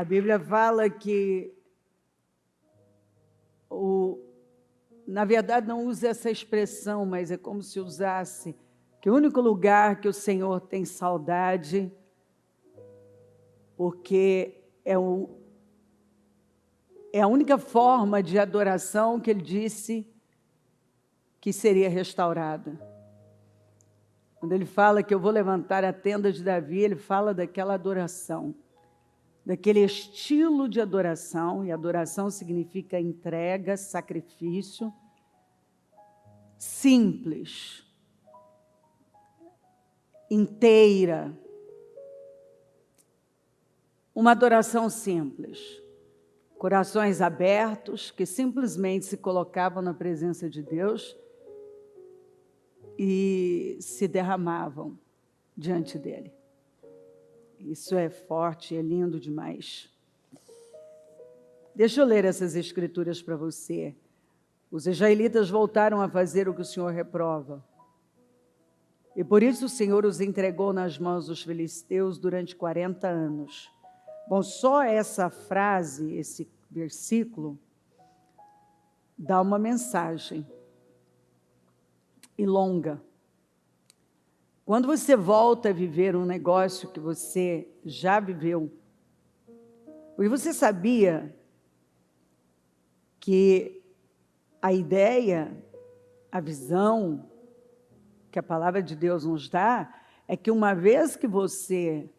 Bíblia fala que, na verdade não usa essa expressão, mas é como se usasse, que o único lugar que o Senhor tem saudade, porque é a única forma de adoração que Ele disse que seria restaurada. Quando Ele fala que eu vou levantar a tenda de Davi, Ele fala daquela adoração, daquele estilo de adoração, e adoração significa entrega, sacrifício, simples, inteira, uma adoração simples, corações abertos que simplesmente se colocavam na presença de Deus e se derramavam diante dele. Isso é forte, é lindo demais. Deixa eu ler essas escrituras para você. Os israelitas voltaram a fazer o que o Senhor reprova. E por isso o Senhor os entregou nas mãos dos filisteus durante 40 anos. Bom, só essa frase, esse versículo, dá uma mensagem. E longa. Quando você volta a viver um negócio que você já viveu, e você sabia que a ideia, a visão que a palavra de Deus nos dá, é que uma vez que você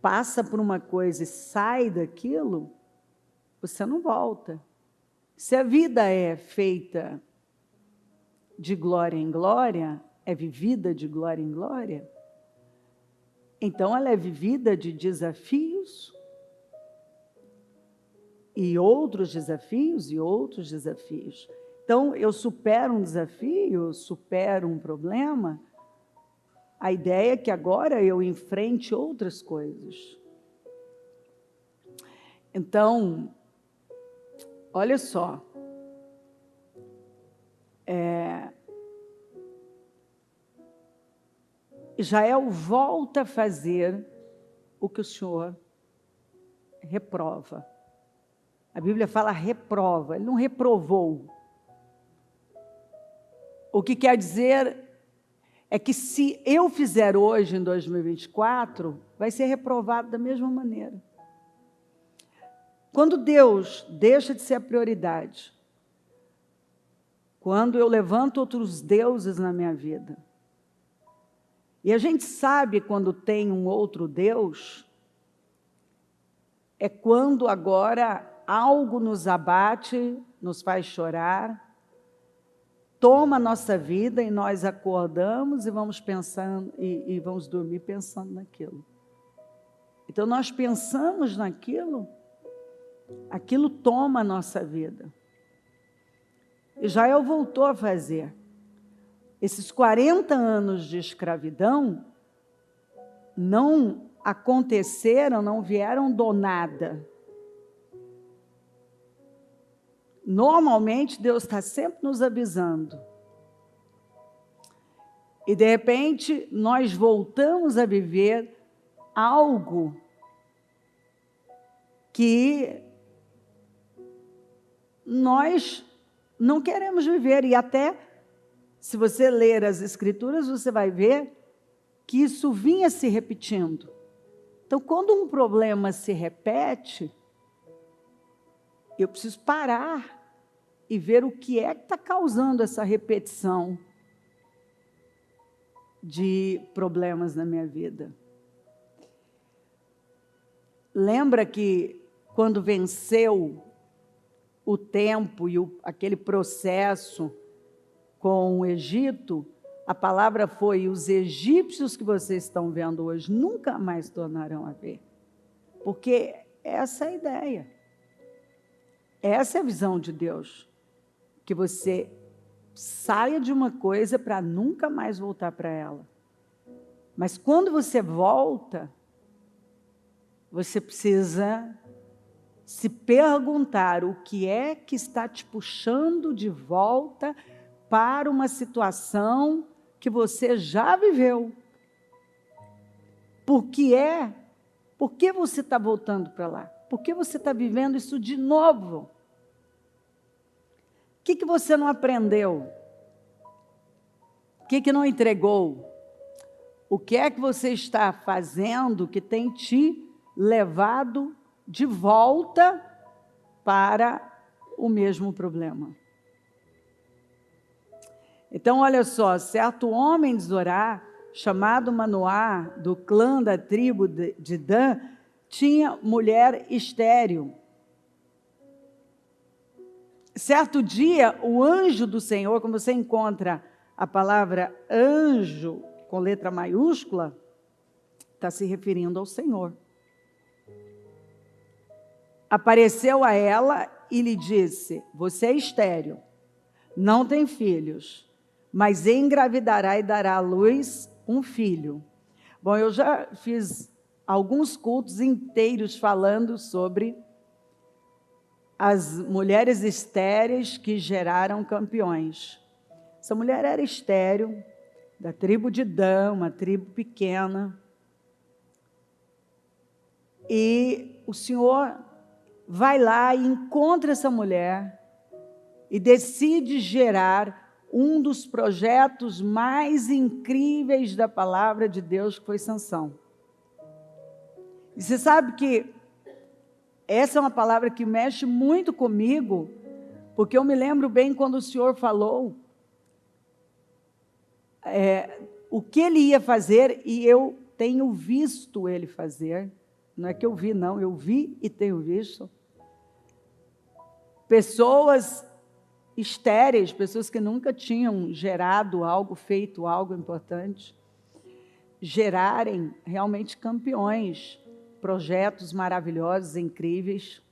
passa por uma coisa e sai daquilo, você não volta. Se a vida é feita de glória em glória, é vivida de glória em glória, então ela é vivida de desafios, e outros desafios, e outros desafios. Então, eu supero um desafio, eu supero um problema, a ideia é que agora eu enfrente outras coisas. Então, olha só, Israel volta a fazer o que o Senhor reprova. A Bíblia fala reprova, ele não reprovou. O que quer dizer é que se eu fizer hoje, em 2024, vai ser reprovado da mesma maneira. Quando Deus deixa de ser a prioridade, quando eu levanto outros deuses na minha vida, e a gente sabe quando tem um outro Deus, é quando agora algo nos abate, nos faz chorar, toma a nossa vida e nós acordamos e vamos pensando, e vamos dormir pensando naquilo. Então nós pensamos naquilo, aquilo toma a nossa vida. Israel voltou a fazer. Esses 40 anos de escravidão não aconteceram, não vieram do nada. Normalmente, Deus está sempre nos avisando. E, de repente, nós voltamos a viver algo que nós não queremos viver. E até, se você ler as Escrituras, você vai ver que isso vinha se repetindo. Então, quando um problema se repete, eu preciso parar e ver o que é que está causando essa repetição de problemas na minha vida. Lembra que quando venceu o tempo e aquele processo com o Egito, a palavra foi: os egípcios que vocês estão vendo hoje nunca mais tornarão a ver. Porque essa é a ideia. Essa é a visão de Deus. Que você saia de uma coisa para nunca mais voltar para ela. Mas quando você volta, você precisa se perguntar o que é que está te puxando de volta para uma situação que você já viveu. Por que você está voltando para lá? Por que você está vivendo isso de novo? O que você não aprendeu? O que não entregou? O que é que você está fazendo que tem te levado de volta para o mesmo problema? Então, olha só, certo homem de Zorá, chamado Manoá, do clã da tribo de Dan, tinha mulher estéril. Certo dia, o anjo do Senhor, como você encontra a palavra anjo com letra maiúscula, está se referindo ao Senhor. Apareceu a ela e lhe disse: você é estéril, não tem filhos, mas engravidará e dará à luz um filho. Bom, eu já fiz alguns cultos inteiros falando sobre as mulheres estéreis que geraram campeões. Essa mulher era estéril, da tribo de Dan, uma tribo pequena. E o Senhor vai lá e encontra essa mulher e decide gerar um dos projetos mais incríveis da palavra de Deus, que foi Sansão. E você sabe que essa é uma palavra que mexe muito comigo, porque eu me lembro bem quando o Senhor falou o que Ele ia fazer, e eu tenho visto Ele fazer. Não é que eu vi, não, eu vi e tenho visto. Pessoas estéreis, pessoas que nunca tinham gerado algo, feito algo importante, gerarem realmente campeões, projetos maravilhosos, incríveis.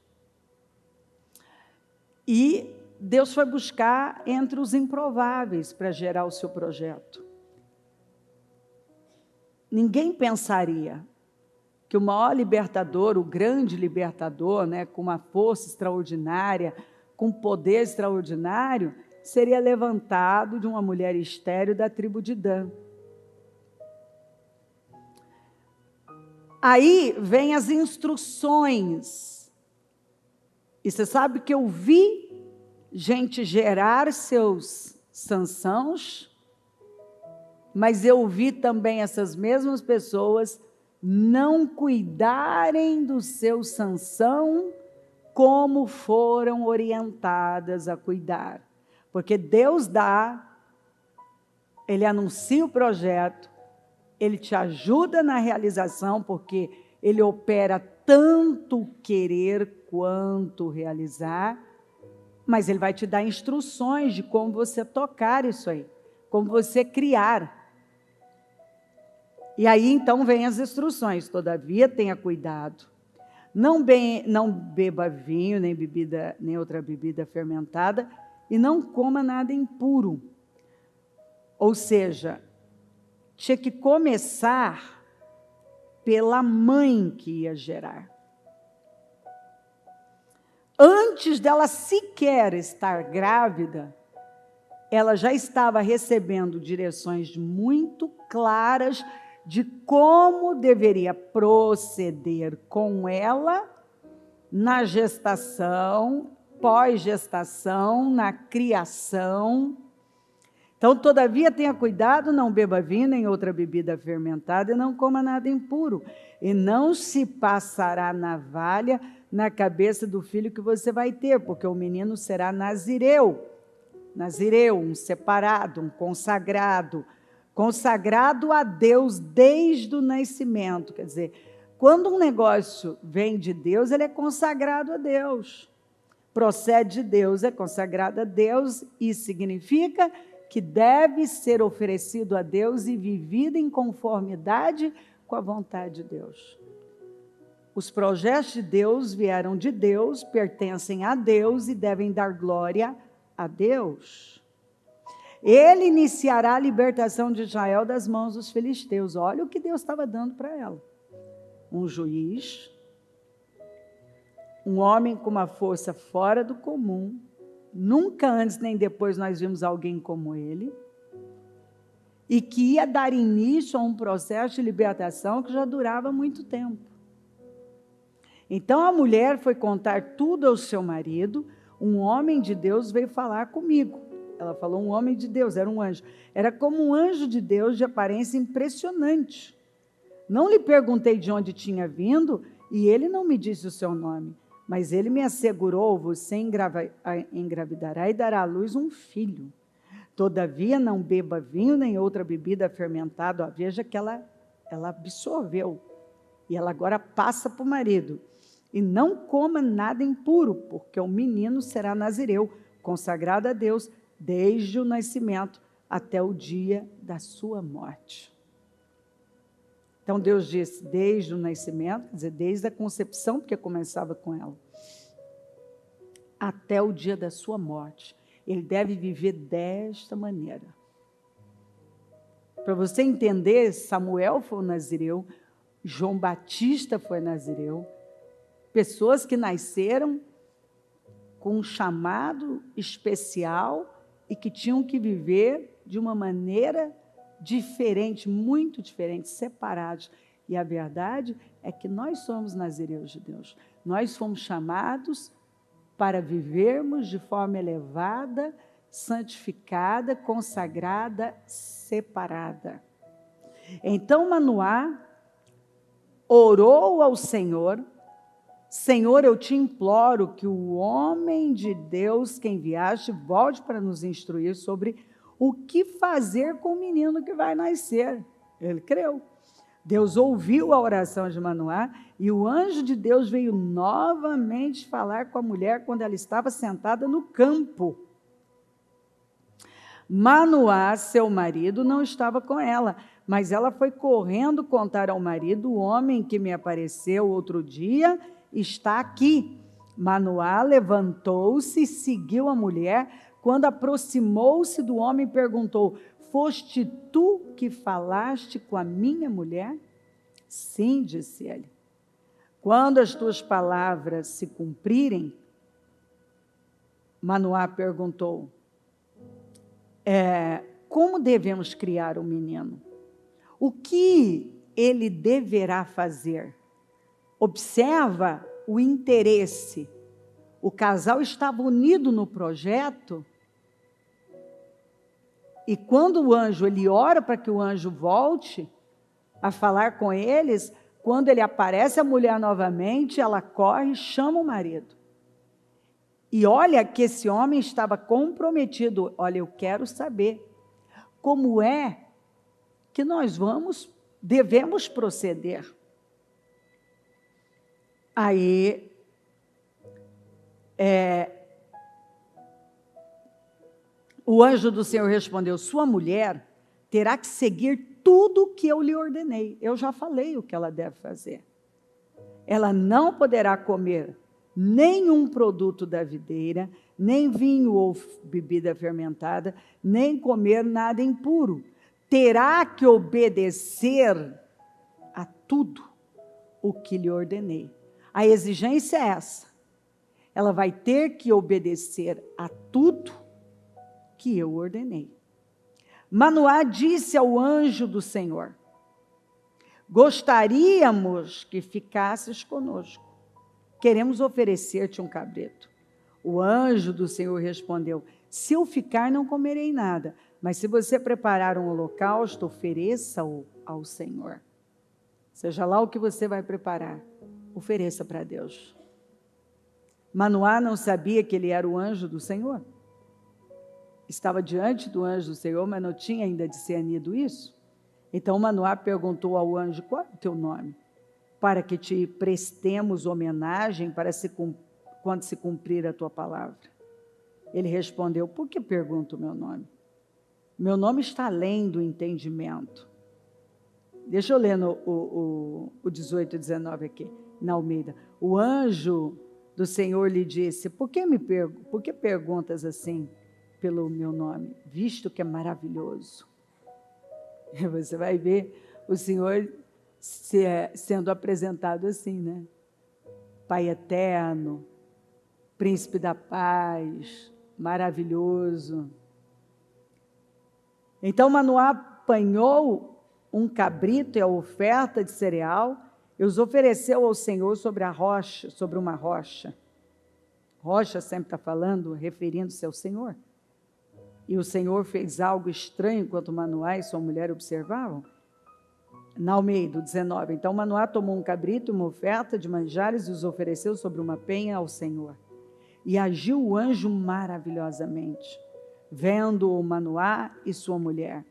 E Deus foi buscar entre os improváveis para gerar o seu projeto. Ninguém pensaria que o maior libertador, o grande libertador, né, com uma força extraordinária, com poder extraordinário, seria levantado de uma mulher estéril da tribo de Dan. Aí vem as instruções. E você sabe que eu vi gente gerar seus Sansãos, mas eu vi também essas mesmas pessoas não cuidarem do seu Sansão como foram orientadas a cuidar. Porque Deus dá, Ele anuncia o projeto, Ele te ajuda na realização, porque Ele opera tanto querer quanto realizar, mas Ele vai te dar instruções de como você tocar isso aí, como você criar. E aí então vem as instruções: todavia tenha cuidado, não beba vinho, nem outra bebida fermentada, e não coma nada impuro. Ou seja, tinha que começar pela mãe que ia gerar. Antes dela sequer estar grávida, ela já estava recebendo direções muito claras de como deveria proceder com ela na gestação, pós-gestação, na criação. Então, todavia, tenha cuidado, não beba vinho, nem outra bebida fermentada, e não coma nada impuro. E não se passará navalha na cabeça do filho que você vai ter, porque o menino será nazireu. Nazireu, um separado, um consagrado a Deus desde o nascimento. Quer dizer, quando um negócio vem de Deus, ele é consagrado a Deus. Procede de Deus, é consagrado a Deus, e significa que deve ser oferecido a Deus e vivido em conformidade com a vontade de Deus. Os projetos de Deus vieram de Deus, pertencem a Deus e devem dar glória a Deus. Ele iniciará a libertação de Israel das mãos dos filisteus. Olha o que Deus estava dando para ela. Um juiz, um homem com uma força fora do comum. Nunca antes nem depois nós vimos alguém como ele. E que ia dar início a um processo de libertação que já durava muito tempo. Então a mulher foi contar tudo ao seu marido. Um homem de Deus veio falar comigo. Ela falou um homem de Deus, era um anjo. Era como um anjo de Deus de aparência impressionante. Não lhe perguntei de onde tinha vindo e ele não me disse o seu nome. Mas ele me assegurou, você engravidará e dará à luz um filho. Todavia não beba vinho nem outra bebida fermentada. Ó, veja que ela absorveu. E ela agora passa para o marido. E não coma nada impuro, porque o menino será nazireu, consagrado a Deus, desde o nascimento até o dia da sua morte. Então Deus disse, desde o nascimento, quer dizer, desde a concepção, porque começava com ela, até o dia da sua morte. Ele deve viver desta maneira. Para você entender, Samuel foi nazireu, João Batista foi nazireu, pessoas que nasceram com um chamado especial e que tinham que viver de uma maneira diferente, muito diferente, separados. E a verdade é que nós somos nazireus de Deus. Nós fomos chamados para vivermos de forma elevada, santificada, consagrada, separada. Então Manoá orou ao Senhor: Senhor, eu te imploro que o homem de Deus que enviaste volte para nos instruir sobre o que fazer com o menino que vai nascer. Ele creu. Deus ouviu a oração de Manoá e o anjo de Deus veio novamente falar com a mulher quando ela estava sentada no campo. Manoá, seu marido, não estava com ela, mas ela foi correndo contar ao marido: o homem que me apareceu outro dia está aqui. Manoá levantou-se e seguiu a mulher. Quando aproximou-se do homem, perguntou: foste tu que falaste com a minha mulher? Sim, disse ele. Quando as tuas palavras se cumprirem, Manoá perguntou: como devemos criar o menino? O que ele deverá fazer? Observa o interesse. O casal estava unido no projeto. E quando o anjo, ele ora para que o anjo volte a falar com eles, quando ele aparece a mulher novamente, ela corre e chama o marido. E olha que esse homem estava comprometido. Olha, eu quero saber como é que nós devemos proceder. Aí, o anjo do Senhor respondeu: sua mulher terá que seguir tudo o que eu lhe ordenei. Eu já falei o que ela deve fazer. Ela não poderá comer nenhum produto da videira, nem vinho ou bebida fermentada, nem comer nada impuro. Terá que obedecer a tudo o que lhe ordenei. A exigência é essa. Ela vai ter que obedecer a tudo que eu ordenei. Manoá disse ao anjo do Senhor: gostaríamos que ficasses conosco. Queremos oferecer-te um cabrito. O anjo do Senhor respondeu: se eu ficar, não comerei nada, mas se você preparar um holocausto, ofereça-o ao Senhor. Seja lá o que você vai preparar, ofereça para Deus. Manoá não sabia que ele era o anjo do Senhor. Estava diante do anjo do Senhor, mas não tinha ainda discernido isso. Então Manoá perguntou ao anjo: qual é o teu nome? Para que te prestemos homenagem quando se cumprir a tua palavra. Ele respondeu: por que pergunta o meu nome? Meu nome está além do entendimento. Deixa eu ler o 18 e 19 aqui, na Almeida. O anjo do Senhor lhe disse: por que perguntas assim pelo meu nome, visto que é maravilhoso? E você vai ver o Senhor sendo apresentado assim, né? Pai eterno, príncipe da paz, maravilhoso. Então Manoá apanhou um cabrito e a oferta de cereal e os ofereceu ao Senhor sobre a rocha, sobre uma rocha. Rocha sempre está falando, referindo-se ao Senhor. E o Senhor fez algo estranho enquanto Manoá e sua mulher observavam. Na Almeida, 19. Então Manoá tomou um cabrito, uma oferta de manjares e os ofereceu sobre uma penha ao Senhor. E agiu o anjo maravilhosamente, vendo o Manoá e sua mulher.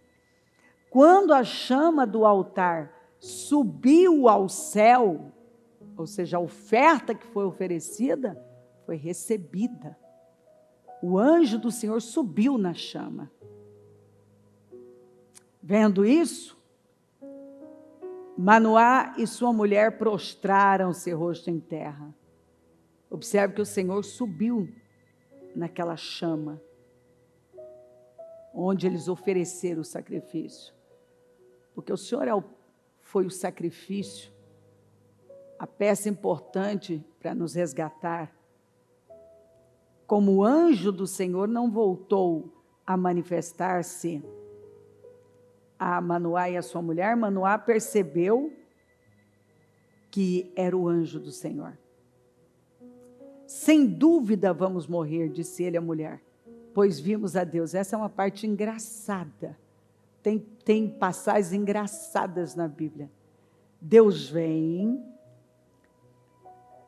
Quando a chama do altar subiu ao céu, ou seja, a oferta que foi oferecida, foi recebida. O anjo do Senhor subiu na chama. Vendo isso, Manoá e sua mulher prostraram-se rosto em terra. Observe que o Senhor subiu naquela chama, onde eles ofereceram o sacrifício. Porque o Senhor foi o sacrifício, a peça importante para nos resgatar. Como o anjo do Senhor não voltou a manifestar-se a Manoá e a sua mulher, Manoá percebeu que era o anjo do Senhor. Sem dúvida vamos morrer, disse ele à mulher, pois vimos a Deus. Essa é uma parte engraçada. Tem passagens engraçadas na Bíblia. Deus vem,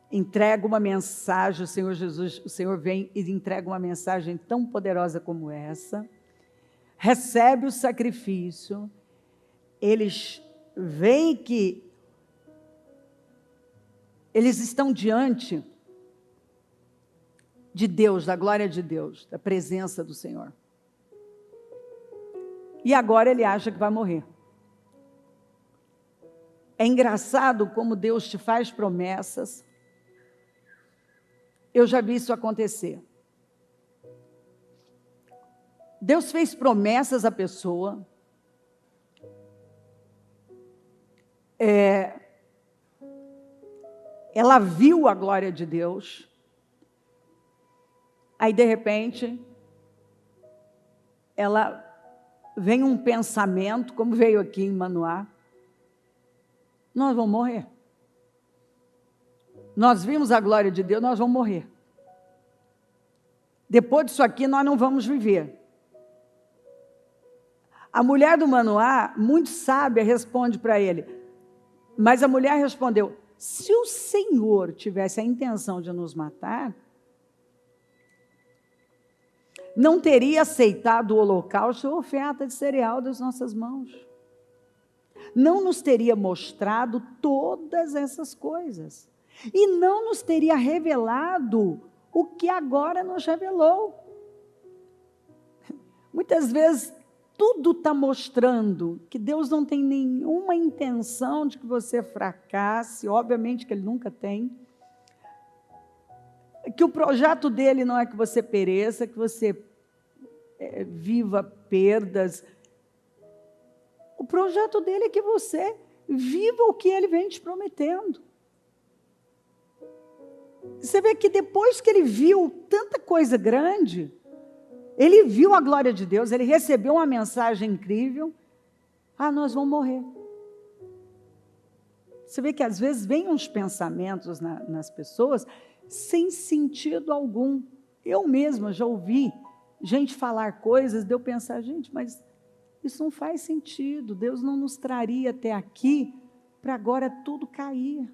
entrega uma mensagem, o Senhor vem e entrega uma mensagem tão poderosa como essa, recebe o sacrifício, eles veem que eles estão diante de Deus, da glória de Deus, da presença do Senhor. E agora ele acha que vai morrer. É engraçado como Deus te faz promessas. Eu já vi isso acontecer. Deus fez promessas à pessoa. Ela viu a glória de Deus. Aí, de repente, vem um pensamento, como veio aqui em Manoá. Nós vamos morrer. Nós vimos a glória de Deus, nós vamos morrer. Depois disso aqui, nós não vamos viver. A mulher do Manoá, muito sábia, responde para ele. Mas a mulher respondeu, se o Senhor tivesse a intenção de nos matar, não teria aceitado o holocausto ou oferta de cereal das nossas mãos. Não nos teria mostrado todas essas coisas. E não nos teria revelado o que agora nos revelou. Muitas vezes, tudo está mostrando que Deus não tem nenhuma intenção de que você fracasse, obviamente que Ele nunca tem. Que o projeto dele não é que você pereça, que você viva perdas. O projeto dele é que você viva o que ele vem te prometendo. Você vê que depois que ele viu tanta coisa grande, ele viu a glória de Deus, ele recebeu uma mensagem incrível. Nós vamos morrer. Você vê que às vezes vem uns pensamentos nas pessoas sem sentido algum. Eu mesma já ouvi gente falar coisas, de eu pensar, gente, mas isso não faz sentido. Deus não nos traria até aqui para agora tudo cair.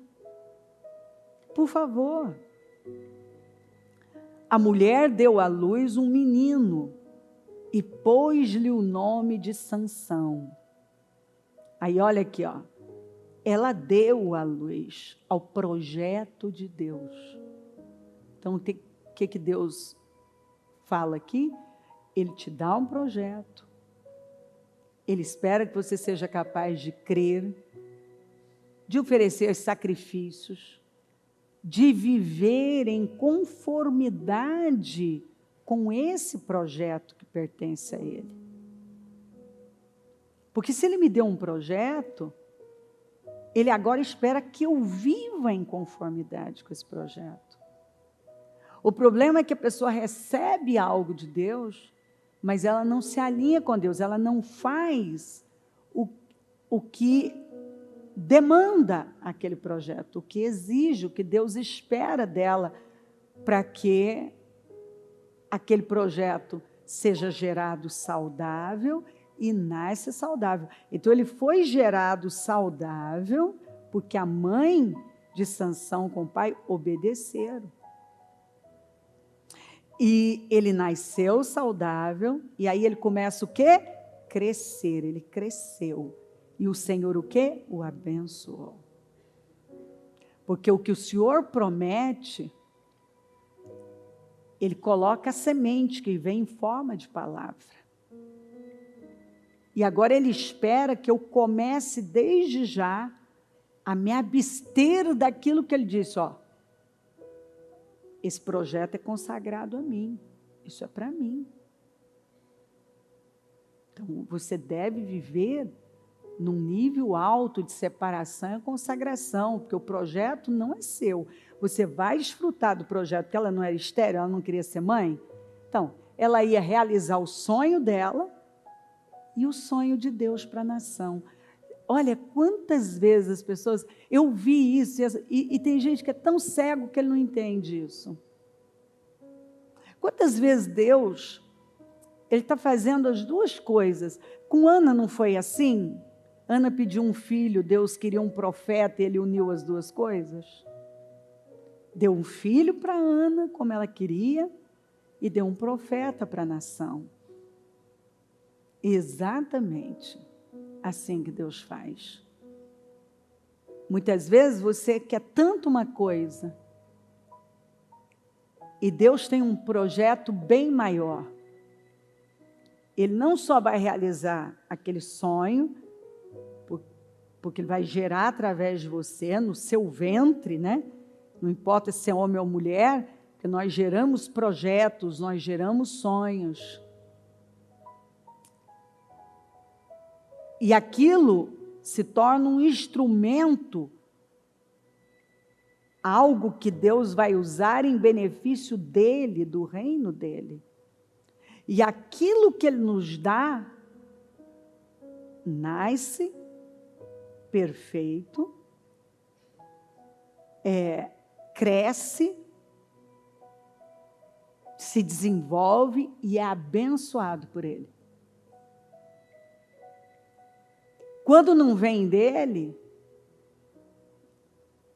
Por favor. A mulher deu à luz um menino e pôs-lhe o nome de Sansão. Aí olha aqui, ó. Ela deu à luz ao projeto de Deus. Então, o que Deus fala aqui? Ele te dá um projeto. Ele espera que você seja capaz de crer, de oferecer sacrifícios, de viver em conformidade com esse projeto que pertence a Ele. Porque se Ele me deu um projeto, Ele agora espera que eu viva em conformidade com esse projeto. O problema é que a pessoa recebe algo de Deus, mas ela não se alinha com Deus, ela não faz o que demanda aquele projeto, o que exige, o que Deus espera dela, para que aquele projeto seja gerado saudável e nasce saudável. Então, ele foi gerado saudável porque a mãe de Sansão com o pai obedeceram. E ele nasceu saudável, e aí ele começa o quê? Crescer, ele cresceu. E o Senhor o quê? O abençoou. Porque o que o Senhor promete, Ele coloca a semente que vem em forma de palavra. E agora Ele espera que eu comece desde já a me abster daquilo que Ele disse, ó. Esse projeto é consagrado a mim. Isso é para mim. Então, você deve viver num nível alto de separação e consagração, porque o projeto não é seu. Você vai desfrutar do projeto, porque ela não era estéril, ela não queria ser mãe. Então, ela ia realizar o sonho dela e o sonho de Deus para a nação. Olha, quantas vezes as pessoas... Eu vi isso, e tem gente que é tão cego que ele não entende isso. Quantas vezes Deus, Ele está fazendo as duas coisas. Com Ana não foi assim? Ana pediu um filho, Deus queria um profeta, e Ele uniu as duas coisas. Deu um filho para Ana, como ela queria, e deu um profeta para a nação. Exatamente assim que Deus faz. Muitas vezes você quer tanto uma coisa, e Deus tem um projeto bem maior. Ele não só vai realizar aquele sonho, porque Ele vai gerar através de você, no seu ventre, né? Não importa se é homem ou mulher, porque nós geramos projetos, nós geramos sonhos. E aquilo se torna um instrumento, algo que Deus vai usar em benefício dEle, do reino dEle. E aquilo que Ele nos dá, nasce perfeito, cresce, se desenvolve e é abençoado por Ele. Quando não vem dele,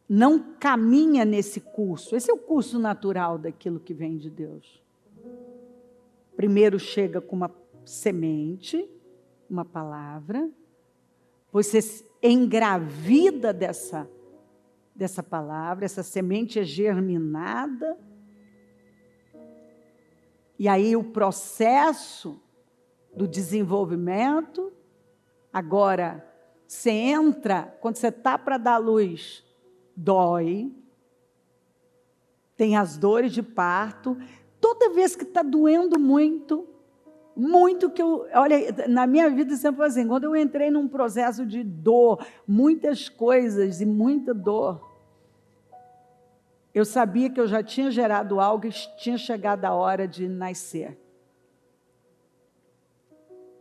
não caminha nesse curso. Esse é o curso natural daquilo que vem de Deus. Primeiro chega com uma semente, uma palavra, você engravida dessa palavra, essa semente é germinada, e aí o processo do desenvolvimento. Agora, você entra, quando você está para dar luz, dói, tem as dores de parto. Toda vez que está doendo muito que olha, na minha vida sempre foi assim, quando eu entrei num processo de dor, muitas coisas e muita dor, eu sabia que eu já tinha gerado algo e tinha chegado a hora de nascer.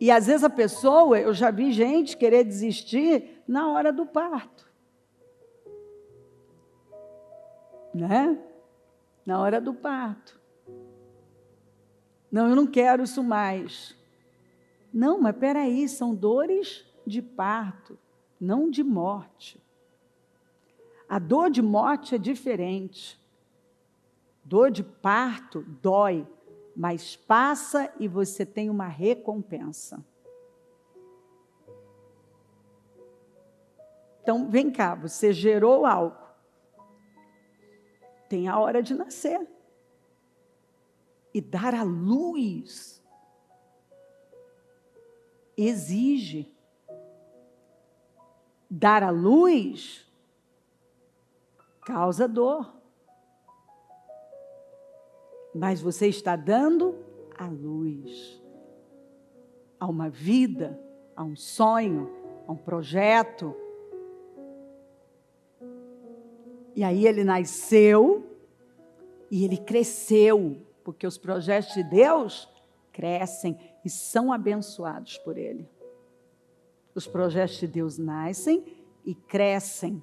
E às vezes a pessoa, eu já vi gente querer desistir na hora do parto. Né? Na hora do parto. Não, eu não quero isso mais. Não, mas espera aí, são dores de parto, não de morte. A dor de morte é diferente. Dor de parto dói, mas passa e você tem uma recompensa. Então, vem cá, você gerou algo. Tem a hora de nascer. E dar à luz exige. Dar à luz causa dor. Mas você está dando a luz a uma vida, a um sonho, a um projeto. E aí ele nasceu e ele cresceu, porque os projetos de Deus crescem e são abençoados por Ele. Os projetos de Deus nascem, e crescem.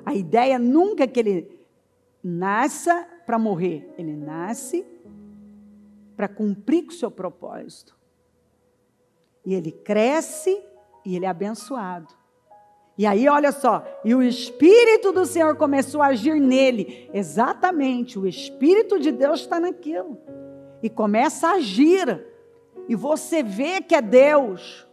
A ideia nunca é que ele nasça para morrer. Ele nasce para cumprir com o seu propósito. E ele cresce e ele é abençoado. E aí, olha só, e o Espírito do Senhor começou a agir nele. Exatamente, o Espírito de Deus está naquilo. E começa a agir. E você vê que é Deus.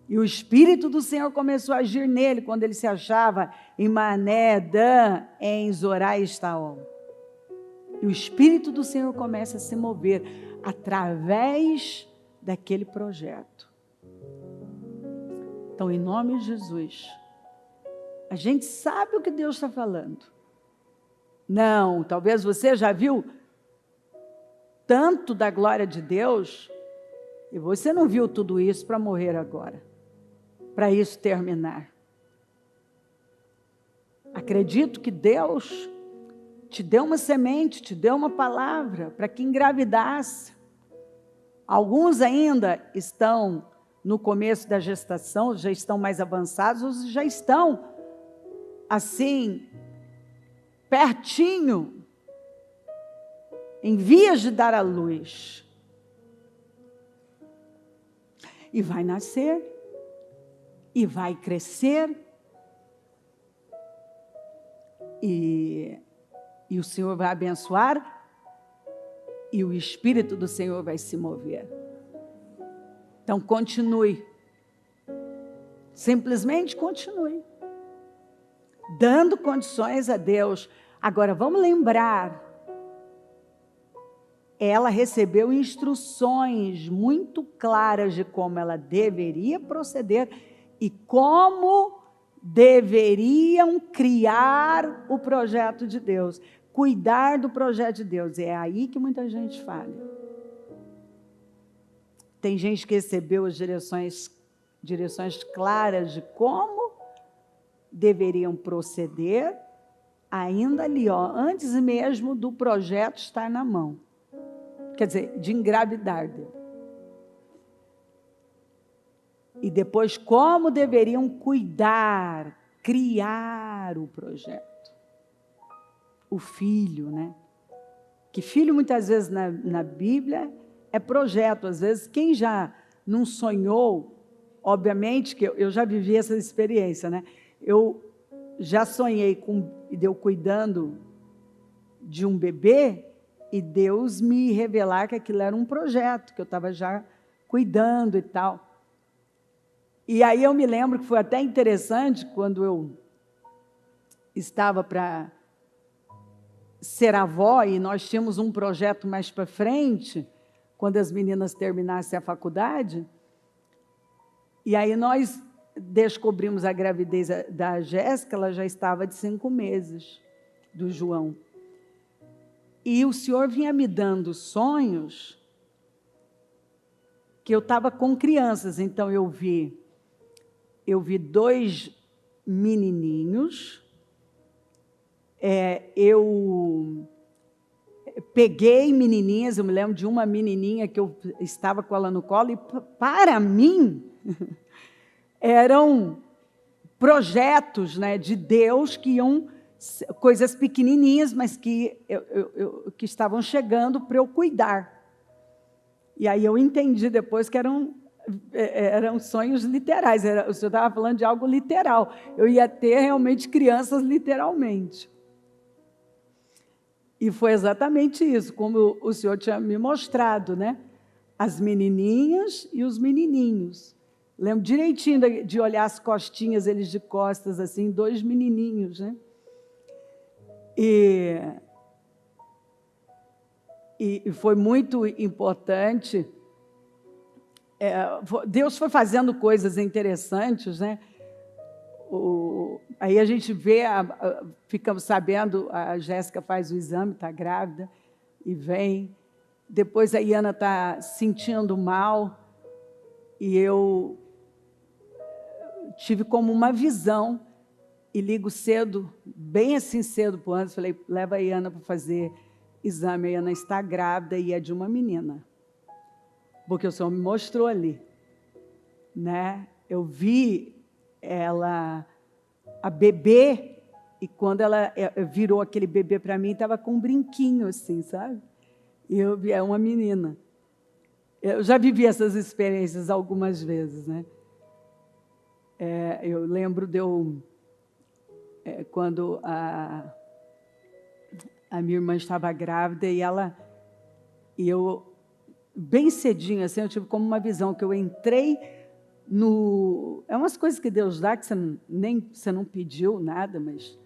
E o Espírito do Senhor começou a agir nele quando ele se achava em Mané, Dan, em Zorá e Estaol. E o Espírito do Senhor começa a se mover através daquele projeto. Então, em nome de Jesus, a gente sabe o que Deus está falando. Não, talvez você já viu tanto da glória de Deus e você não viu tudo isso para morrer agora, para isso terminar. Acredito que Deus te deu uma semente, te deu uma palavra para que engravidasse. Alguns ainda estão no começo da gestação, já estão mais avançados, ou já estão assim, pertinho, em vias de dar à luz. E vai nascer, e vai crescer, e o Senhor vai abençoar, e o Espírito do Senhor vai se mover. Então, continue. Simplesmente continue. Dando condições a Deus. Agora, vamos lembrar. Ela recebeu instruções muito claras de como ela deveria proceder e como deveriam criar o projeto de Deus. Cuidar do projeto de Deus. É aí que muita gente falha. Tem gente que recebeu as direções claras de como deveriam proceder, ainda ali, antes mesmo do projeto estar na mão. Quer dizer, de engravidar dele. E depois, como deveriam cuidar, criar o projeto. O filho, né? Que filho, muitas vezes, na Bíblia, é projeto. Às vezes, quem já não sonhou, obviamente, que eu já vivi essa experiência, né? Eu já sonhei com eu cuidando de um bebê e Deus me revelar que aquilo era um projeto, que eu estava já cuidando e tal. E aí eu me lembro que foi até interessante quando eu estava para ser avó e nós tínhamos um projeto mais para frente, quando as meninas terminassem a faculdade, e aí nós descobrimos a gravidez da Jéssica, ela já estava de 5 meses, do João. E o Senhor vinha me dando sonhos que eu estava com crianças, então eu vi 2 menininhos, eu peguei menininhas, eu me lembro de uma menininha que eu estava com ela no colo, e para mim, eram projetos, né, de Deus que iam, coisas pequenininhas, mas que estavam chegando para eu cuidar. E aí eu entendi depois que eram sonhos literais, o senhor estava falando de algo literal, eu ia ter realmente crianças literalmente. E foi exatamente isso, como o senhor tinha me mostrado, né? As menininhas e os menininhos. Lembro direitinho de olhar as costinhas, eles de costas, assim, 2 menininhos, né? E foi muito importante. Deus foi fazendo coisas interessantes, né? Aí a gente vê, ficamos sabendo, a Jéssica faz o exame, está grávida, e vem. Depois a Iana está sentindo mal, e eu tive como uma visão, e ligo cedo, bem assim cedo para o Anderson, falei, leva a Iana para fazer exame, a Iana está grávida e é de uma menina. Porque o Senhor me mostrou ali, né? eu vi ela, a bebê, e quando ela virou aquele bebê para mim, estava com um brinquinho assim, sabe? E eu vi, é uma menina. Eu já vivi essas experiências algumas vezes, né? Eu lembro quando a minha irmã estava grávida e eu, bem cedinho, assim, eu tive como uma visão, que eu entrei é umas coisas que Deus dá, que você não pediu nada, mas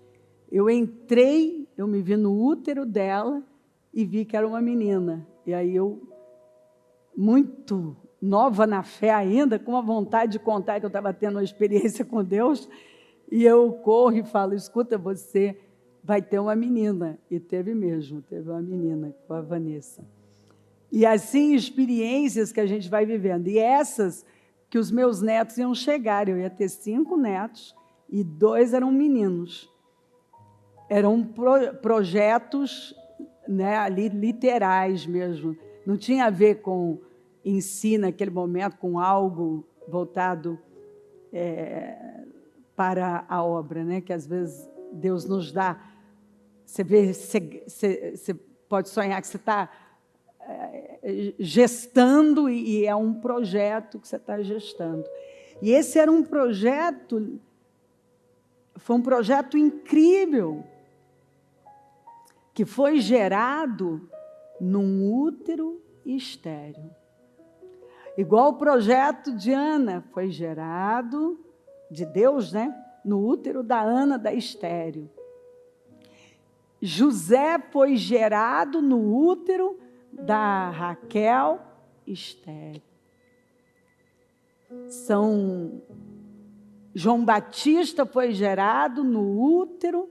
eu entrei, eu me vi no útero dela e vi que era uma menina. E aí eu, muito nova na fé ainda, com a vontade de contar que eu estava tendo uma experiência com Deus, e eu corro e falo, escuta, você vai ter uma menina. E teve mesmo, teve uma menina, com a Vanessa. E assim, experiências que a gente vai vivendo. E essas que os meus netos iam chegar, eu ia ter 5 netos, e 2 eram meninos. Eram projetos, né, ali literais mesmo. Não tinha a ver com em si, naquele momento, com algo voltado para a obra, né? Que às vezes Deus nos dá. Você pode sonhar que você está gestando e é um projeto que você está gestando. E esse era um projeto, foi um projeto incrível, que foi gerado num útero estéril. Igual o projeto de Ana foi gerado, de Deus, né? No útero da Ana da estéril. José foi gerado no útero da Raquel estéril. João Batista foi gerado no útero,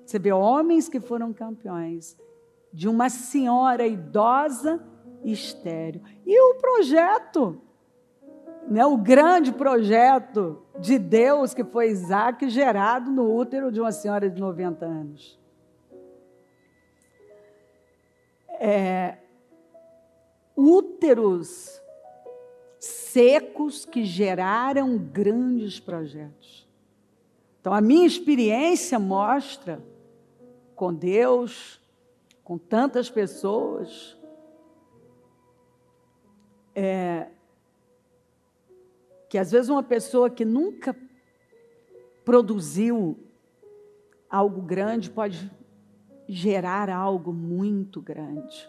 você vê homens que foram campeões, de uma senhora idosa estéril. E o projeto, né, o grande projeto de Deus, que foi Isaac, gerado no útero de uma senhora de 90 anos. Úteros secos que geraram grandes projetos. Então, a minha experiência mostra, com Deus, com tantas pessoas, que às vezes uma pessoa que nunca produziu algo grande pode gerar algo muito grande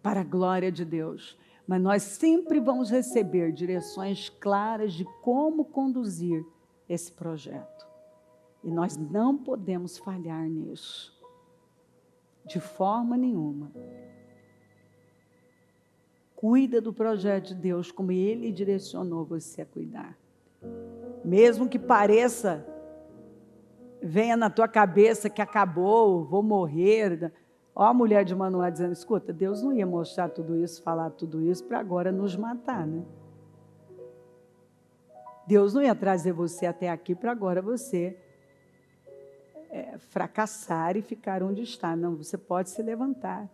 para a glória de Deus. Mas nós sempre vamos receber direções claras de como conduzir esse projeto. E nós não podemos falhar nisso, de forma nenhuma. Cuida do projeto de Deus como Ele direcionou você a cuidar. Mesmo que pareça, venha na tua cabeça que acabou, vou morrer. Ó, a mulher de Manoá dizendo, escuta, Deus não ia mostrar tudo isso, falar tudo isso para agora nos matar, né? Deus não ia trazer você até aqui para agora você fracassar e ficar onde está. Não, você pode se levantar.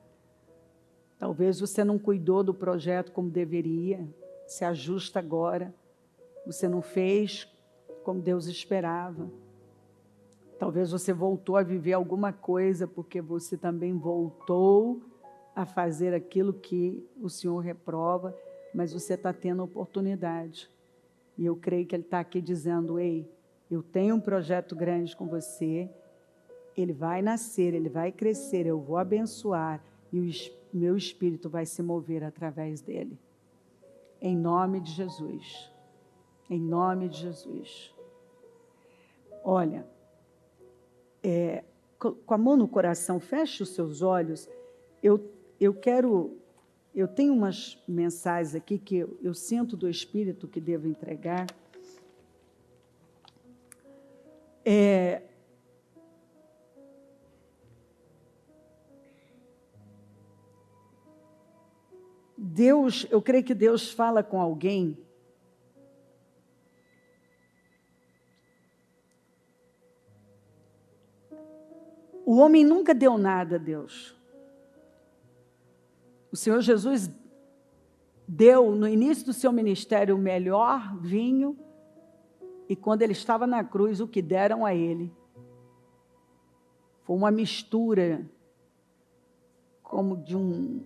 Talvez você não cuidou do projeto como deveria, se ajusta agora. Você não fez como Deus esperava. Talvez você voltou a viver alguma coisa porque você também voltou a fazer aquilo que o Senhor reprova, mas você está tendo oportunidade. E eu creio que Ele está aqui dizendo, ei, eu tenho um projeto grande com você, ele vai nascer, ele vai crescer, eu vou abençoar e o meu Espírito vai se mover através dele. Em nome de Jesus. Em nome de Jesus. Olha, com a mão no coração, feche os seus olhos. Eu tenho umas mensagens aqui que eu sinto do Espírito que devo entregar. Deus, eu creio que Deus fala com alguém o homem nunca deu nada a Deus. O Senhor Jesus deu no início do seu ministério o melhor vinho, e quando ele estava na cruz, o que deram a ele foi uma mistura como de um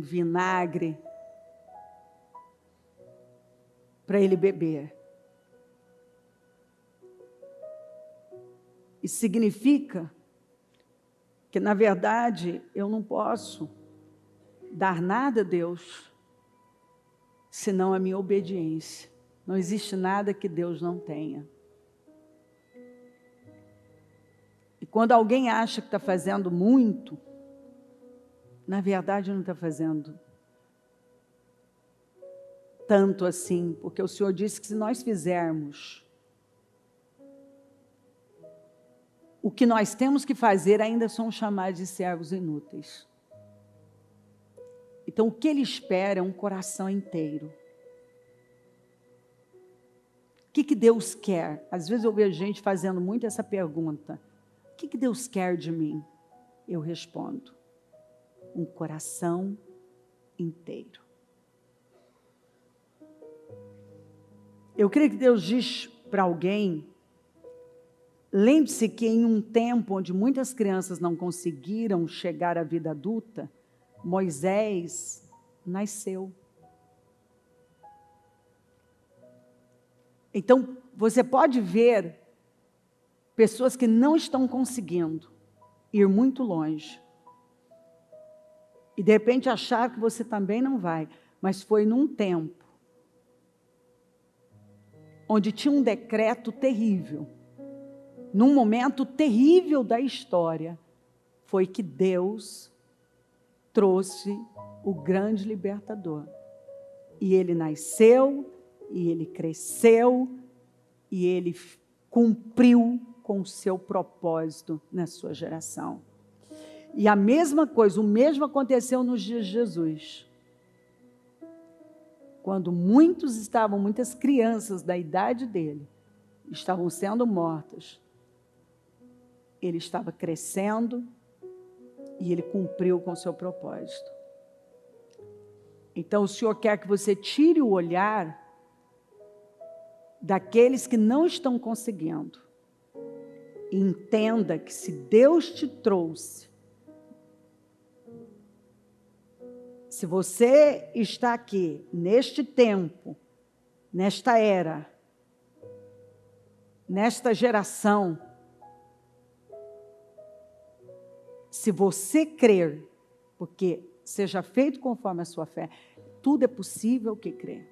vinagre para ele beber. Isso significa que, na verdade, eu não posso dar nada a Deus senão a minha obediência. Não existe nada que Deus não tenha. E quando alguém acha que está fazendo muito, na verdade não está fazendo tanto assim, porque o Senhor disse que se nós fizermos o que nós temos que fazer, ainda somos chamados de servos inúteis. Então, o que Ele espera é um coração inteiro. O que Deus quer? Às vezes eu vejo gente fazendo muito essa pergunta. O que Deus quer de mim? Eu respondo: um coração inteiro. Eu creio que Deus diz para alguém: lembre-se que em um tempo onde muitas crianças não conseguiram chegar à vida adulta, Moisés nasceu. Então, você pode ver pessoas que não estão conseguindo ir muito longe. E de repente achar que você também não vai. Mas foi num tempo onde tinha um decreto terrível. Num momento terrível da história, foi que Deus trouxe o grande libertador. E ele nasceu, e ele cresceu, e ele cumpriu com o seu propósito na sua geração. E a mesma coisa, o mesmo aconteceu nos dias de Jesus. Quando muitas crianças da idade dele estavam sendo mortas, ele estava crescendo e ele cumpriu com o seu propósito. Então o Senhor quer que você tire o olhar daqueles que não estão conseguindo. E entenda que se Deus te trouxe, se você está aqui, neste tempo, nesta era, nesta geração, se você crer, porque seja feito conforme a sua fé, tudo é possível que crer.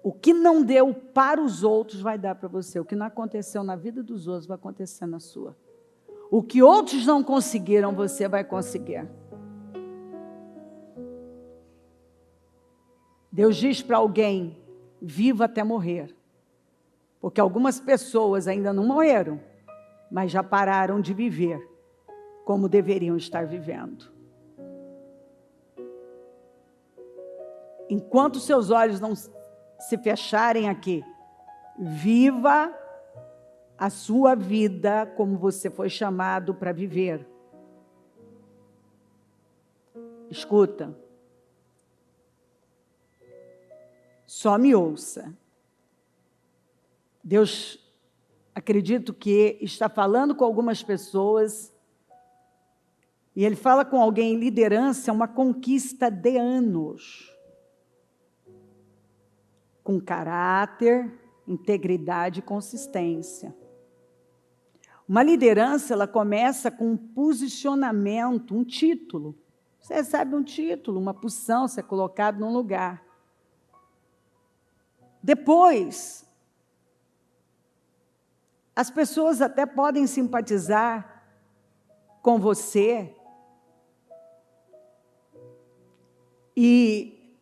O que não deu para os outros vai dar para você. O que não aconteceu na vida dos outros vai acontecer na sua. O que outros não conseguiram, você vai conseguir. Deus diz para alguém: viva até morrer. Porque algumas pessoas ainda não morreram, mas já pararam de viver como deveriam estar vivendo. Enquanto seus olhos não se fecharem aqui, viva a sua vida como você foi chamado para viver. Escuta, só me ouça. Deus, acredito que está falando com algumas pessoas, e Ele fala com alguém em liderança, uma conquista de anos, com caráter, integridade e consistência. Uma liderança, ela começa com um posicionamento, um título. Você recebe um título, uma posição, você é colocado num lugar. Depois, as pessoas até podem simpatizar com você e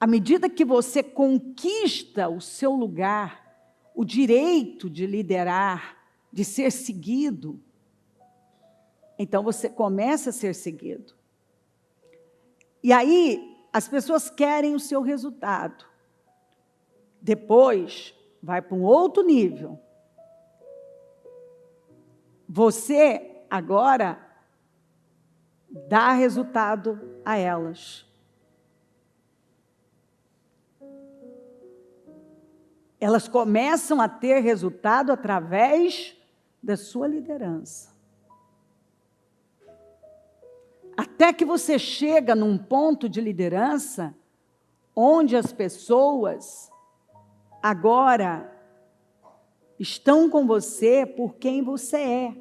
à medida que você conquista o seu lugar, o direito de liderar, de ser seguido, então você começa a ser seguido. E aí, as pessoas querem o seu resultado. Depois, vai para um outro nível. Você, agora, dá resultado a elas. Elas começam a ter resultado através da sua liderança. Até que você chega num ponto de liderança onde as pessoas agora estão com você por quem você é.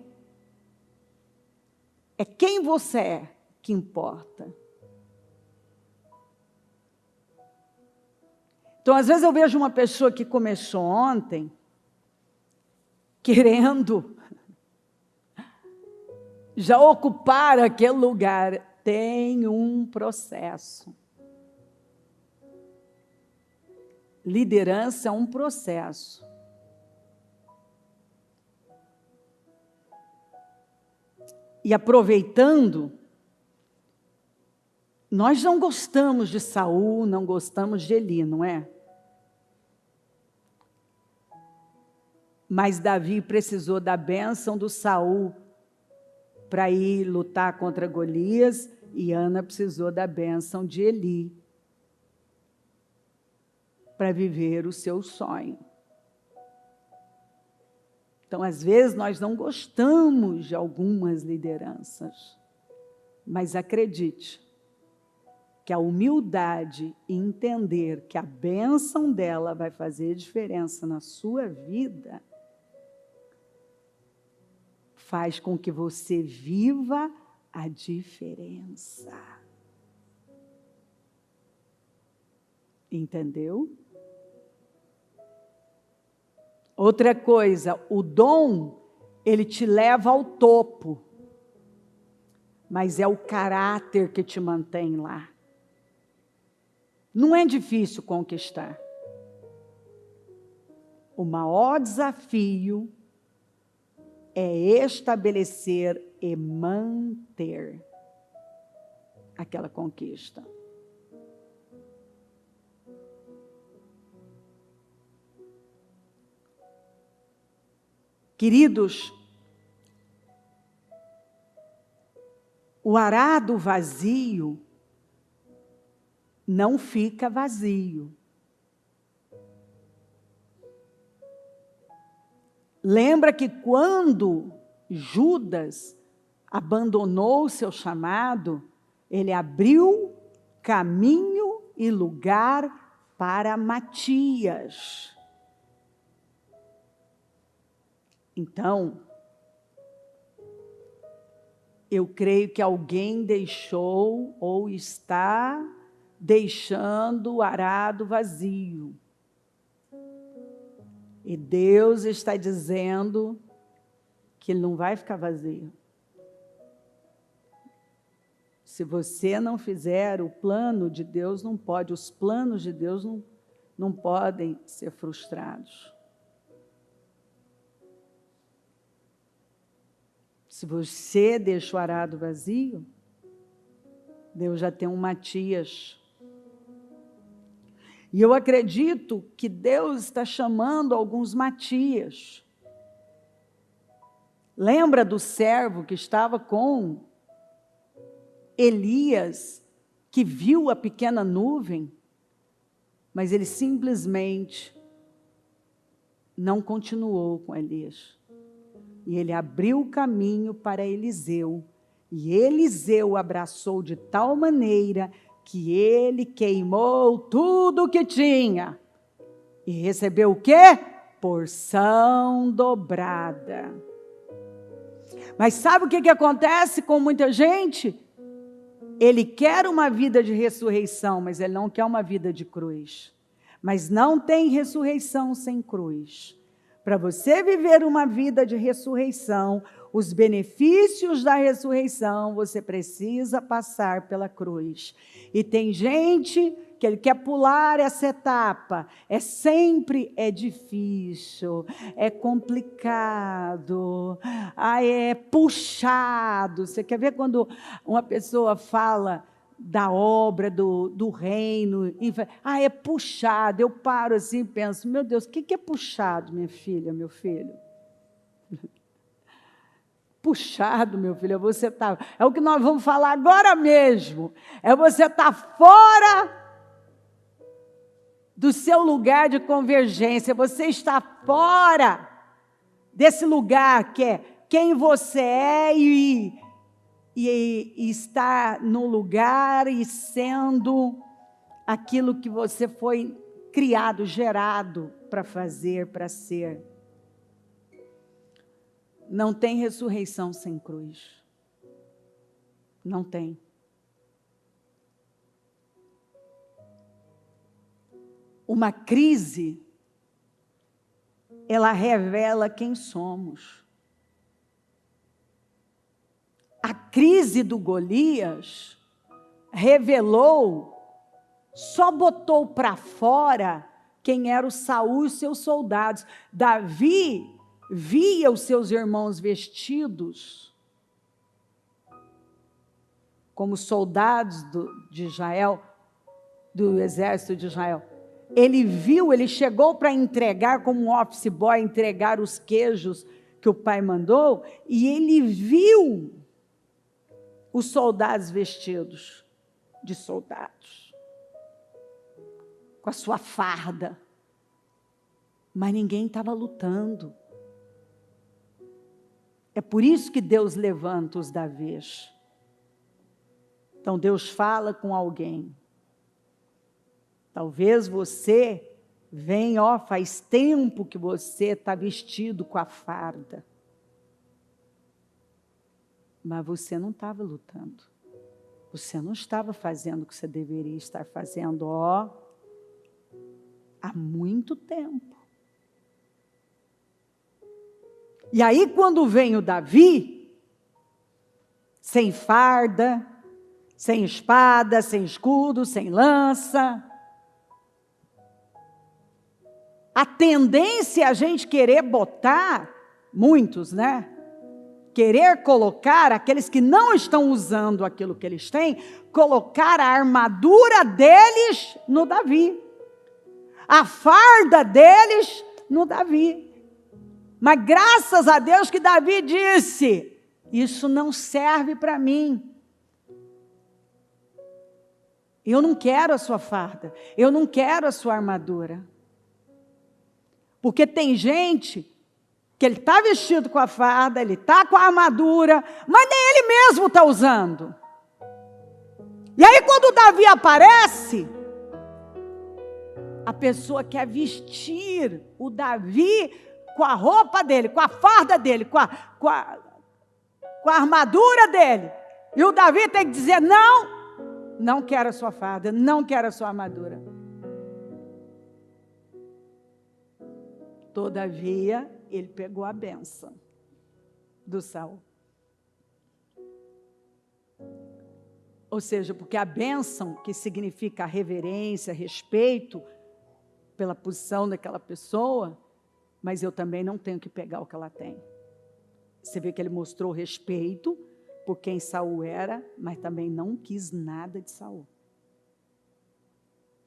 É quem você é que importa. Então, às vezes eu vejo uma pessoa que começou ontem querendo já ocupar aquele lugar. Tem um processo. Liderança é um processo. E aproveitando, nós não gostamos de Saul, não gostamos de Eli, não é? Mas Davi precisou da bênção do Saul para ir lutar contra Golias, e Ana precisou da bênção de Eli para viver o seu sonho. Então, às vezes, nós não gostamos de algumas lideranças, mas acredite que a humildade e entender que a bênção dela vai fazer diferença na sua vida faz com que você viva a diferença. Entendeu? Outra coisa, o dom, ele te leva ao topo, mas é o caráter que te mantém lá. Não é difícil conquistar. O maior desafio é estabelecer e manter aquela conquista. Queridos, o arado vazio não fica vazio. Lembra que quando Judas abandonou o seu chamado, ele abriu caminho e lugar para Matias. Então, eu creio que alguém deixou ou está deixando o arado vazio. E Deus está dizendo que ele não vai ficar vazio. Se você não fizer o plano de Deus, não pode. Os planos de Deus não podem ser frustrados. Se você deixa o arado vazio, Deus já tem um Matias. E eu acredito que Deus está chamando alguns Matias. Lembra do servo que estava com Elias, que viu a pequena nuvem, mas ele simplesmente não continuou com Elias. E ele abriu o caminho para Eliseu. E Eliseu abraçou de tal maneira que ele queimou tudo o que tinha. E recebeu o quê? Porção dobrada. Mas sabe o que acontece com muita gente? Ele quer uma vida de ressurreição, mas ele não quer uma vida de cruz. Mas não tem ressurreição sem cruz. Para você viver uma vida de ressurreição, os benefícios da ressurreição, você precisa passar pela cruz. E tem gente que ele quer pular essa etapa. Sempre é difícil, é complicado, é puxado. Você quer ver quando uma pessoa fala da obra do reino, é puxado. Eu paro assim e penso, meu Deus, o que é puxado, minha filha, meu filho? puxado, meu filho, é o que nós vamos falar agora mesmo, é você estar fora do seu lugar de convergência, você está fora desse lugar que é quem você é e estar no lugar e sendo aquilo que você foi criado, gerado para fazer, para ser. Não tem ressurreição sem cruz. Não tem. Uma crise, ela revela quem somos. A crise do Golias revelou, só botou para fora quem era o Saul e os seus soldados. Davi via os seus irmãos vestidos como soldados de Israel, do exército de Israel. Ele viu, ele chegou para entregar, como um office boy, entregar os queijos que o pai mandou, e ele viu os soldados vestidos de soldados, com a sua farda, mas ninguém estava lutando. É por isso que Deus levanta os Davis. Então Deus fala com alguém. Talvez você venha, faz tempo que você está vestido com a farda. Mas você não estava lutando. Você não estava fazendo o que você deveria estar fazendo, há muito tempo. E aí quando vem o Davi, sem farda, sem espada, sem escudo, sem lança, a tendência é a gente querer botar, muitos, né? Querer colocar, aqueles que não estão usando aquilo que eles têm, colocar a armadura deles no Davi. A farda deles no Davi. Mas graças a Deus que Davi disse, isso não serve para mim. Eu não quero a sua farda, eu não quero a sua armadura. Porque tem gente que ele está vestido com a farda, ele está com a armadura, mas nem ele mesmo está usando. E aí quando Davi aparece, a pessoa quer vestir o Davi com a roupa dele, com a farda dele, com a armadura dele. E o Davi tem que dizer, não quero a sua farda, não quero a sua armadura. Todavia, ele pegou a bênção do Saul. Ou seja, porque a bênção, que significa reverência, respeito pela posição daquela pessoa, mas eu também não tenho que pegar o que ela tem. Você vê que ele mostrou respeito por quem Saul era, mas também não quis nada de Saul.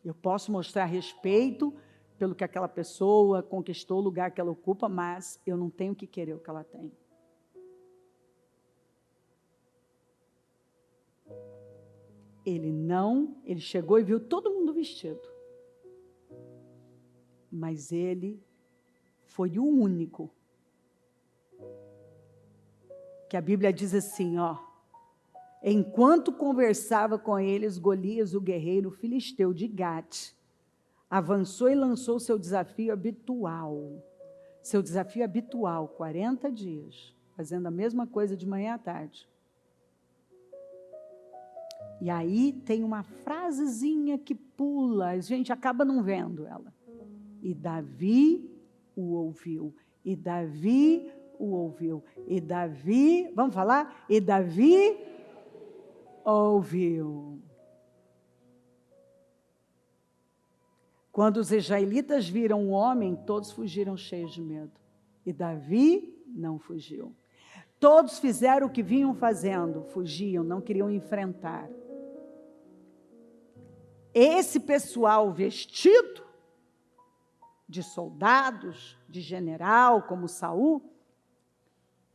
Eu posso mostrar respeito pelo que aquela pessoa conquistou, o lugar que ela ocupa, mas eu não tenho que querer o que ela tem. Ele chegou e viu todo mundo vestido. Mas ele foi o único. Que a Bíblia diz assim, enquanto conversava com eles, Golias, o guerreiro filisteu de Gate, avançou e lançou seu desafio habitual. Seu desafio habitual, 40 dias, fazendo a mesma coisa de manhã à tarde. E aí tem uma frasezinha que pula, a gente acaba não vendo ela. E Davi o ouviu, e Davi o ouviu, e Davi, vamos falar? E Davi ouviu. Quando os israelitas viram o homem, todos fugiram cheios de medo. E Davi não fugiu. Todos fizeram o que vinham fazendo, fugiam, não queriam enfrentar. Esse pessoal vestido de soldados, de general, como Saul,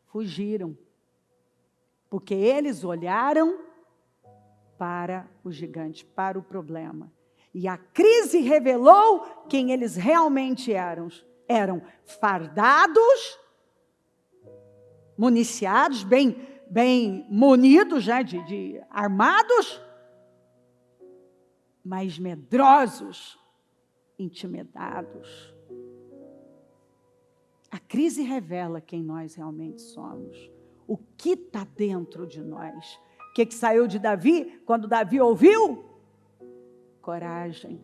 fugiram. porque eles olharam para o gigante, para o problema. E a crise revelou quem eles realmente eram. Eram fardados, municiados, bem munidos, já de armados, mas medrosos, intimidados. A crise revela quem nós realmente somos. O que está dentro de nós. O que saiu de Davi? Quando Davi ouviu? Coragem.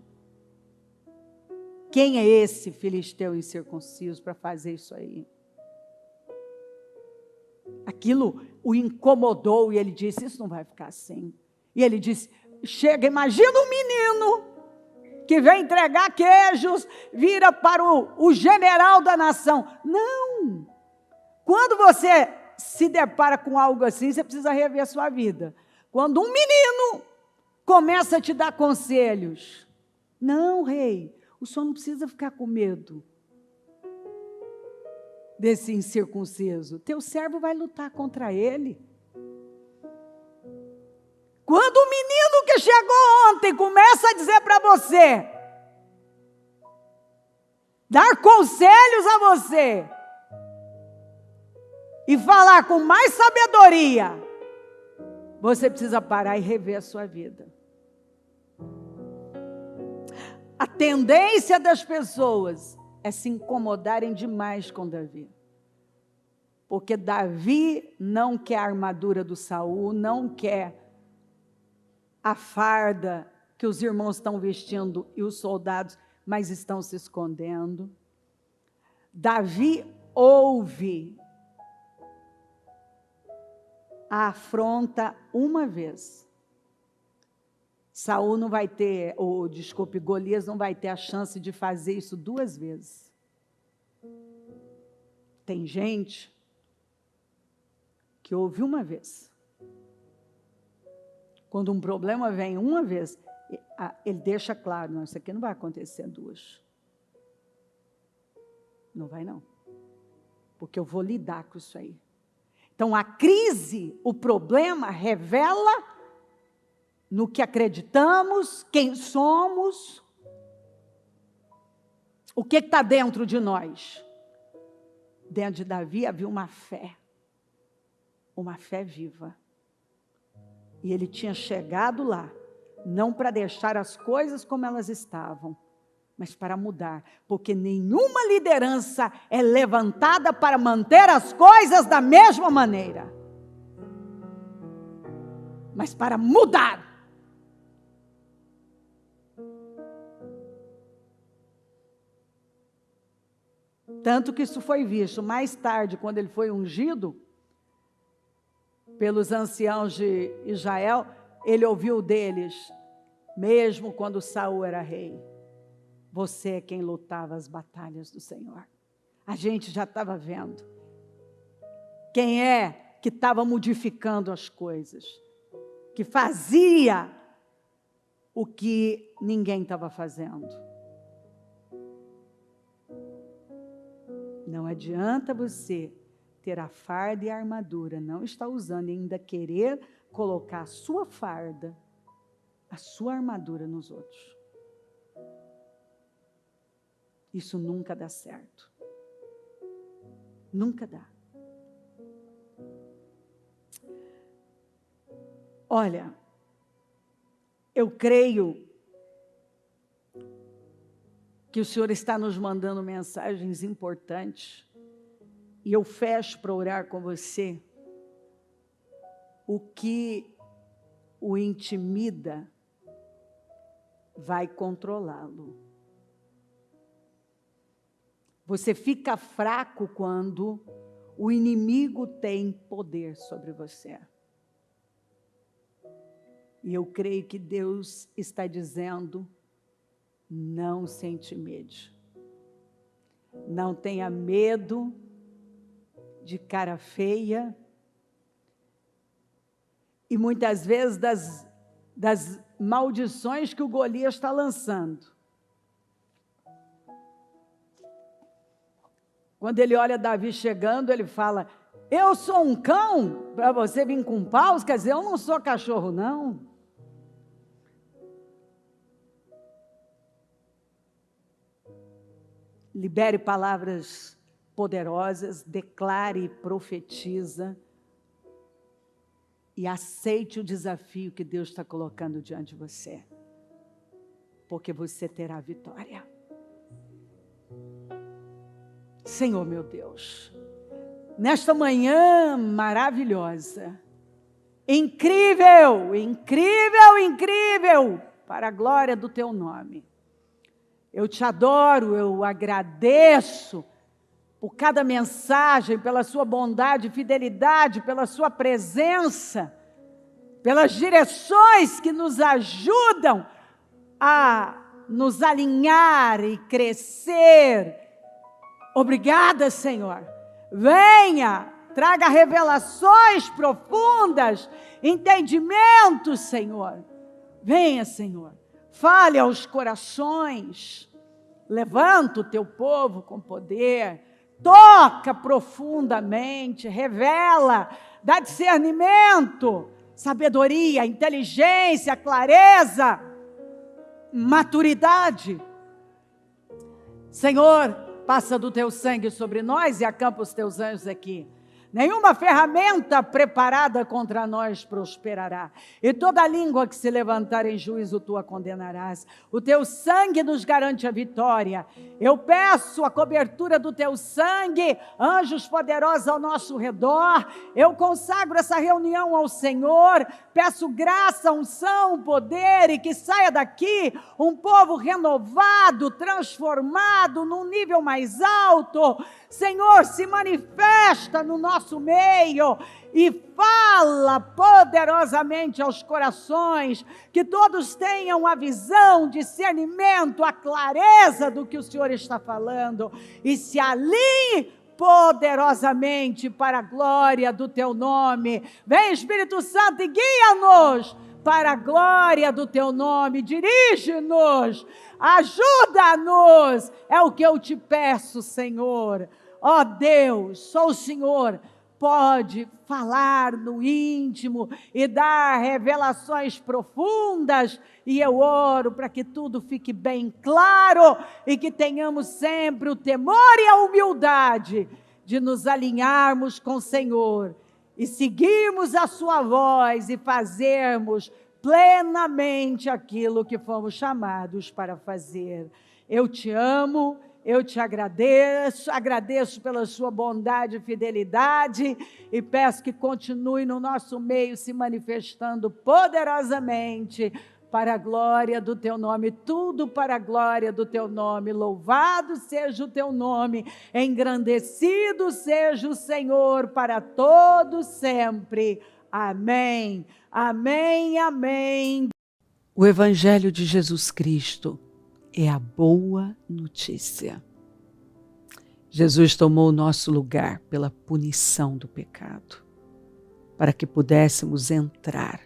Quem é esse filisteu incircunciso para fazer isso aí? Aquilo o incomodou e ele disse, isso não vai ficar assim. E ele disse, chega, imagina um menino que vem entregar queijos, vira para o general da nação. Não! Quando você se depara com algo assim, você precisa rever a sua vida. Quando um menino começa a te dar conselhos, não, rei, o senhor não precisa ficar com medo desse incircunciso. Teu servo vai lutar contra ele. Quando o menino que chegou ontem começa a dizer para você, dar conselhos a você, e falar com mais sabedoria, você precisa parar e rever a sua vida. A tendência das pessoas é se incomodarem demais com Davi. Porque Davi não quer a armadura do Saul, não quer a farda que os irmãos estão vestindo e os soldados, mas estão se escondendo. Davi ouve a afronta uma vez. Saul não vai ter, Golias não vai ter a chance de fazer isso 2 vezes. Tem gente que ouve uma vez. Quando um problema vem uma vez, ele deixa claro, não, isso aqui não vai acontecer 2. Não vai não. Porque eu vou lidar com isso aí. Então a crise, o problema revela no que acreditamos, quem somos, o que está dentro de nós. Dentro de Davi havia uma fé viva. E ele tinha chegado lá, não para deixar as coisas como elas estavam, mas para mudar, porque nenhuma liderança é levantada para manter as coisas da mesma maneira, mas para mudar. Tanto que isso foi visto mais tarde, quando ele foi ungido pelos anciãos de Israel, ele ouviu deles, mesmo quando Saul era rei, você é quem lutava as batalhas do Senhor. A gente já estava vendo quem é que estava modificando as coisas, que fazia o que ninguém estava fazendo. Não adianta você ter a farda e a armadura, não está usando e ainda querer colocar a sua farda, a sua armadura nos outros. Isso nunca dá certo. Nunca dá. Olha, eu creio que o Senhor está nos mandando mensagens importantes, e eu fecho para orar com você. O que o intimida vai controlá-lo. Você fica fraco quando o inimigo tem poder sobre você. E eu creio que Deus está dizendo, não se intimide. Não tenha medo de cara feia. E muitas vezes das maldições que o Golias está lançando. Quando ele olha Davi chegando, ele fala, Eu sou um cão para você vir com paus? Quer dizer, eu não sou cachorro, não. Libere palavras poderosas, declare e profetiza. E aceite o desafio que Deus está colocando diante de você. Porque você terá vitória. Senhor meu Deus, nesta manhã maravilhosa, incrível, incrível, incrível, para a glória do teu nome. Eu te adoro, eu agradeço por cada mensagem, pela sua bondade e fidelidade, pela sua presença, pelas direções que nos ajudam a nos alinhar e crescer. Obrigada, Senhor. Venha, traga revelações profundas, entendimento, Senhor. Venha, Senhor, fale aos corações. Levanta o teu povo com poder. Toca profundamente, revela, dá discernimento, sabedoria, inteligência, clareza, maturidade. Senhor, passa do teu sangue sobre nós e acampa os teus anjos aqui. Nenhuma ferramenta preparada contra nós prosperará. E toda língua que se levantar em juízo, tu a condenarás. O teu sangue nos garante a vitória. Eu peço a cobertura do teu sangue, anjos poderosos ao nosso redor. Eu consagro essa reunião ao Senhor. Peço graça, unção, poder, e que saia daqui um povo renovado, transformado num nível mais alto. Senhor, se manifesta no nosso meio e fala poderosamente aos corações, que todos tenham a visão, discernimento, a clareza do que o Senhor está falando, e se alinhe poderosamente para a glória do teu nome. Vem, Espírito Santo, e guia-nos para a glória do teu nome. Dirige-nos, ajuda-nos, é o que eu te peço, Senhor. Ó Deus, só o Senhor pode falar no íntimo e dar revelações profundas, e eu oro para que tudo fique bem claro e que tenhamos sempre o temor e a humildade de nos alinharmos com o Senhor e seguirmos a sua voz e fazermos plenamente aquilo que fomos chamados para fazer. Eu te amo. Eu te agradeço pela sua bondade e fidelidade, e peço que continue no nosso meio se manifestando poderosamente para a glória do teu nome, tudo para a glória do teu nome. Louvado seja o teu nome, engrandecido seja o Senhor para todos sempre. Amém, amém, amém. O Evangelho de Jesus Cristo é a boa notícia. Jesus tomou o nosso lugar pela punição do pecado, para que pudéssemos entrar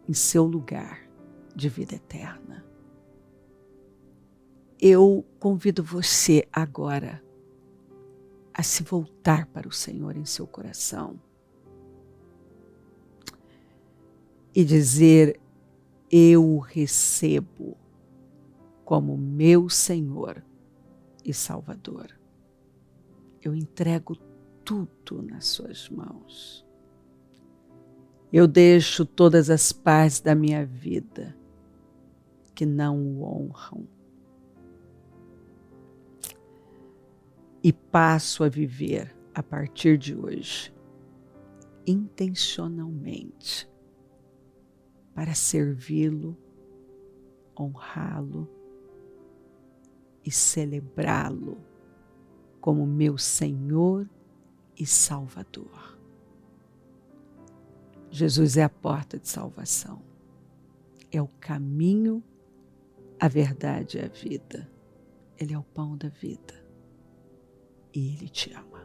em seu lugar de vida eterna. Eu convido você agora a se voltar para o Senhor em seu coração e dizer: eu o recebo como meu Senhor e Salvador. Eu entrego tudo nas suas mãos. Eu deixo todas as partes da minha vida que não o honram e passo a viver a partir de hoje intencionalmente para servi-lo, honrá-lo e celebrá-lo como meu Senhor e Salvador. Jesus é a porta de salvação, é o caminho, a verdade e a vida. Ele é o pão da vida e Ele te ama.